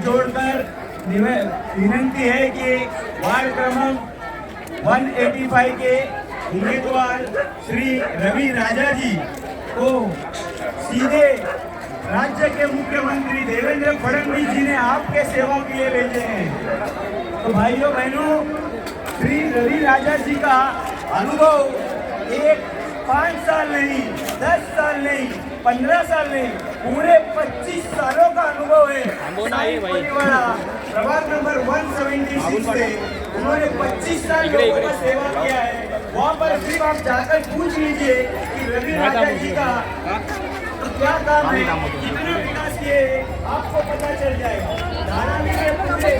जोड़कर विनंती है कि वार्ड क्रमांक 185 के उम्मीदवार श्री रवि राजा जी को सीधे राज्य के मुख्यमंत्री देवेंद्र फडणवीस जी ने आपके सेवा के लिए भेजे हैं। तो भाइयों बहनों, श्री रवि राजा जी का अनुभव 5 साल नहीं, 10 साल नहीं, 15 साल नहीं, पूरे 25 सालों का अनुभव है। प्रभाग नंबर 176 से उन्होंने 25 साल लोगों का सेवा किया है। वहाँ पर सिर्फ आप जाकर पूछ लीजिए कि रवि राजा जी का तो क्या काम है, कितना विकास किए, आपको पता चल जाएगा। धारावी के पूरे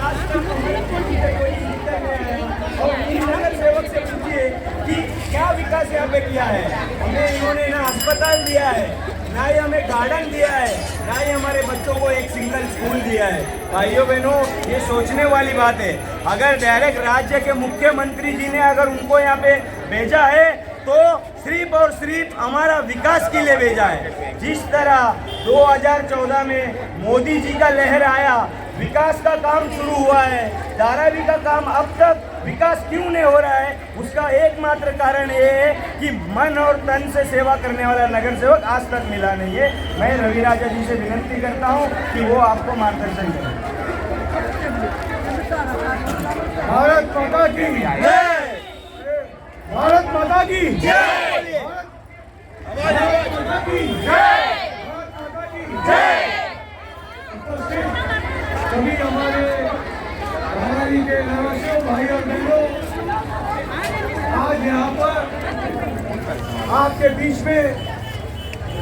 आज तक कोई दिक्कत नहीं है। और इन नगर सेवक से पूछिए कि क्या विकास यहाँ पे किया है। हमें इन्होंने ना अस्पताल दिया है, ना ही हमें गार्डन दिया है, ना ही हमारे बच्चों को एक सिंगल स्कूल दिया है। भाइयों बहनों, ये सोचने वाली बात है। अगर डायरेक्ट राज्य के मुख्यमंत्री जी ने अगर उनको यहाँ पे भेजा है तो सिर्फ और सिर्फ हमारा विकास के लिए भेजा है। जिस तरह 2014 में मोदी जी का लहर आया, विकास का काम शुरू हुआ है, धारावी का काम अब तक विकास क्यों नहीं हो रहा है, उसका एकमात्र कारण ये है कि मन और तन से सेवा करने वाला नगर सेवक आज तक मिला नहीं है। मैं रवि राजा जी से विनंती करता हूं कि वो आपको मार्गदर्शन करें। भारत माता की जय, भारत माता की जय, भारत माता की जय, भारत माता की जय। सभी हमारे धारावी के निवासियों, भाई और बहनों, आज यहाँ पर आपके बीच में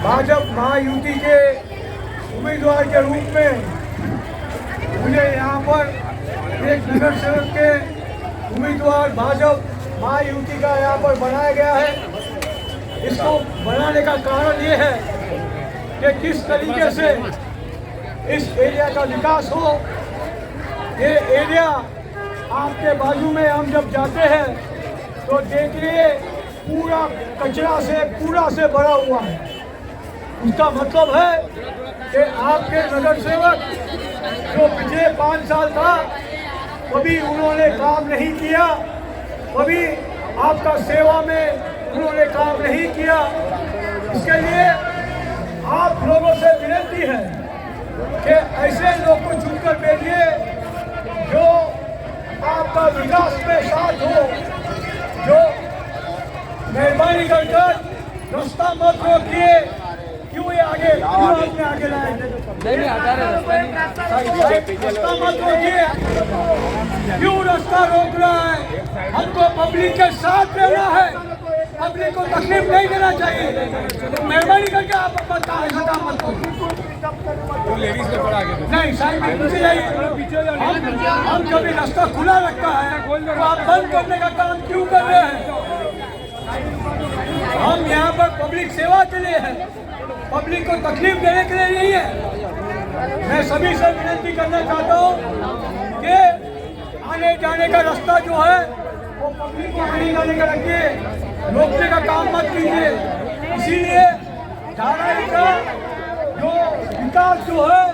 भाजपा महायुति के उम्मीदवार के रूप में मुझे यहाँ पर एक नगर सेवक के उम्मीदवार भाजपा महायुति का यहाँ पर बनाया गया है। इसको बनाने का कारण ये है कि किस तरीके से इस एरिया का विकास हो। ये एरिया आपके बाजू में हम जब जाते हैं तो देखिए पूरा कचरा से भरा हुआ है। उसका मतलब है कि आपके नगर सेवक जो पिछले 5 साल था कभी उन्होंने काम नहीं किया, कभी आपका सेवा में उन्होंने काम नहीं किया। इसके लिए आप लोगों से विनती है कि ऐसे लोग को चुनकर भेजिए जो आपका विकास में साथ हो, जो मेहरबानी कर रास्ता मत रोकिए। क्यों ये आगे आपने आगे लाए? रास्ता मत रोकिए। क्यों रास्ता रोक रहा है? हमको पब्लिक के साथ रहना है, पब्लिक को तकलीफ नहीं देना चाहिए। तो मेहरबानी करके आप काम मत करो। नहीं साइड में पीछे जाइए। हम कभी रास्ता खुला रखा है तो आप बंद करने का काम क्यों कर रहे हैं? हम यहाँ पर पब्लिक सेवा के लिए हैं, पब्लिक को तकलीफ देने के लिए नहीं है। मैं सभी से विनती करना चाहता हूँ कि आने जाने का रास्ता जो है वो पब्लिक को आने जाने का रखिए, रोकने का काम मत कीजिए। इसीलिए धारावी का जो विकास जो है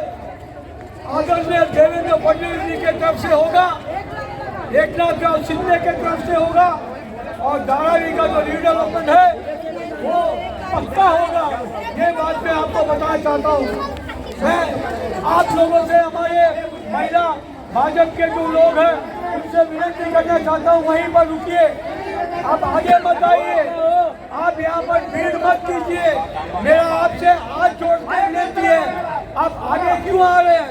आदरणीय देवेंद्र फडणवीस जी के तरफ से होगा, एकनाथ शिंदे के तरफ से होगा, और धारावी का जो रिडेवलपमेंट है वो पक्का होगा। ये बात मैं आपको बताना चाहता हूँ। मैं आप लोगों से, हमारे महिला भाजपा के जो लोग हैं उनसे विनती करना चाहता हूँ, वहीं पर रुकिए, आप आगे मत आइए, आप यहाँ पर भीड़ मत कीजिए। मेरा आपसे हाथ जोड़कर विनती है, आप आगे क्यों आ रहे हैं?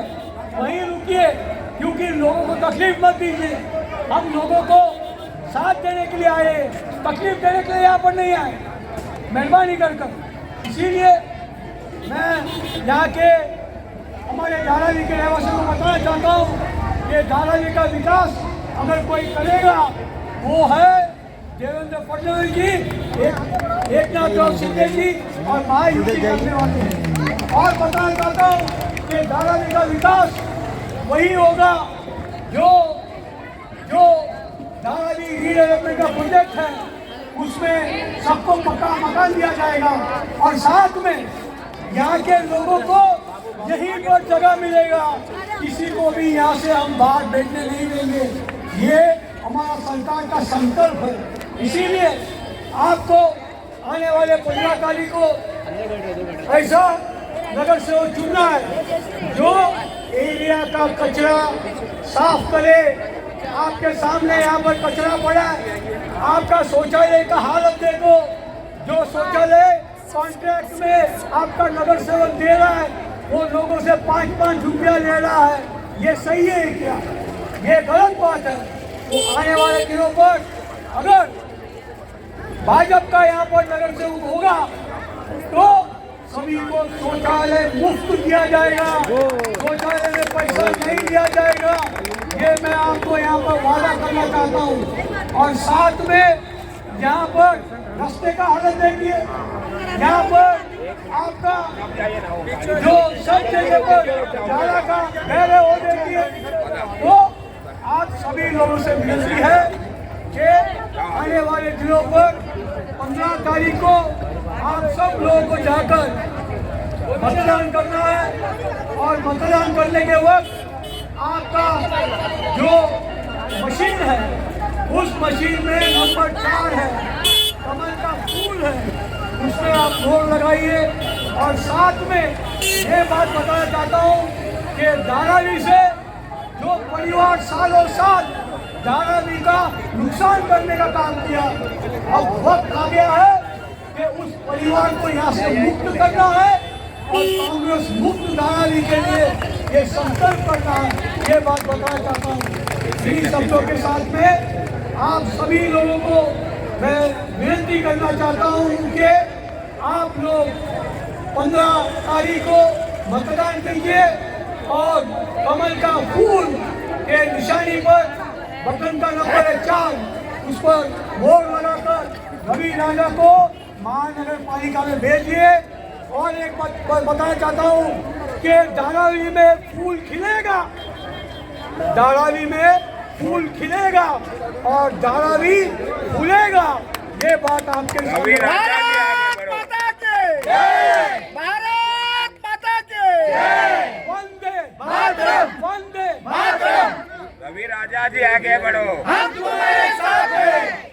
वहीं रुकिए, क्योंकि लोगों को तकलीफ मत दीजिए। हम लोगों को साथ देने के लिए आए, तकलीफ देने के लिए यहाँ पर नहीं आए, मेहरबानी कर। इसीलिए मैं यहाँ के हमारे धारावी के निवासियों को बताना चाहता हूँ कि धारावी का विकास अगर कोई करेगा वो है देवेंद्र फडणवीस जी, एकनाथ शिंदे जी और महायुति करने वाले हैं। और बताना चाहता हूँ कि धारावी का विकास वही होगा जो धारावी रीडेवलपमेंट का प्रोजेक्ट है, उसमें सबको पक्का मकान दिया जाएगा और साथ में यहाँ के लोगों को यहीं पर जगह मिलेगा, किसी को भी यहाँ से हम बाहर बैठने नहीं देंगे। ये हमारा सरकार का संकल्प है। इसीलिए आपको आने वाले 15 तारीख को ऐसा नगर सेवक चुनना है जो एरिया का कचरा साफ करे। आपके सामने यहाँ पर कचरा पड़ा है, आपका शौचालय का हालत देखो। जो शौचालय कॉन्ट्रैक्ट में आपका नगर सेवक दे रहा है, वो लोगों से 5-5 रुपया ले रहा है। ये सही है क्या? ये गलत बात है। तो आने वाले दिनों पर अगर भाजपा का यहाँ पर नगर सेवक होगा तो सभी को शौचालय मुफ्त दिया जाएगा, शौचालय में पैसा नहीं दिया जाएगा। ये मैं आपको यहाँ पर वादा करना चाहता हूँ। और साथ में यहाँ पर रास्ते का हालत देखिए, यहाँ पर आपका जो सब जगह पर झाड़ा का पहले हो देखिए। तो आज सभी लोगों से विनती है कि आने वाले दिनों पर 15 तारीख को आप सब लोगों को जाकर मतदान करना है। और मतदान करने के वक्त आपका जो मशीन है, उस मशीन में नंबर 4 है, कमल का फूल है, उसमें आप वोट लगाइए। और साथ में ये बात बताना चाहता हूँ कि धारावी से जो परिवार सालों साल धारावी का नुकसान करने का काम किया, अब वक्त आ गया है कि उस परिवार को यहाँ से मुक्त करना है और कांग्रेस मुक्त धारावी के लिए ये संकल्प करना है। ये बात बताना चाहता हूँ। इन्हीं शब्दों के साथ में आप सभी लोगों को मैं विनती करना चाहता हूँ कि आप लोग 15 तारीख को मतदान कीजिए और कमल का फूल के निशानी पर बटन का नंबर है 4, उस पर वोट लगाकर रवि राजा को महानगर पालिका में भेजिए। और एक बात बताना चाहता हूँ कि धारावी में फूल खिलेगा, धारावी में फूल खिलेगा और धारावी फूलेगा। ये बात आपके सामने। भारत माता के भारत माता के वंदे मातरम, वंदे मातरम। रवि राजा जी आगे बढ़ो, हम तुम्हारे साथ हैं।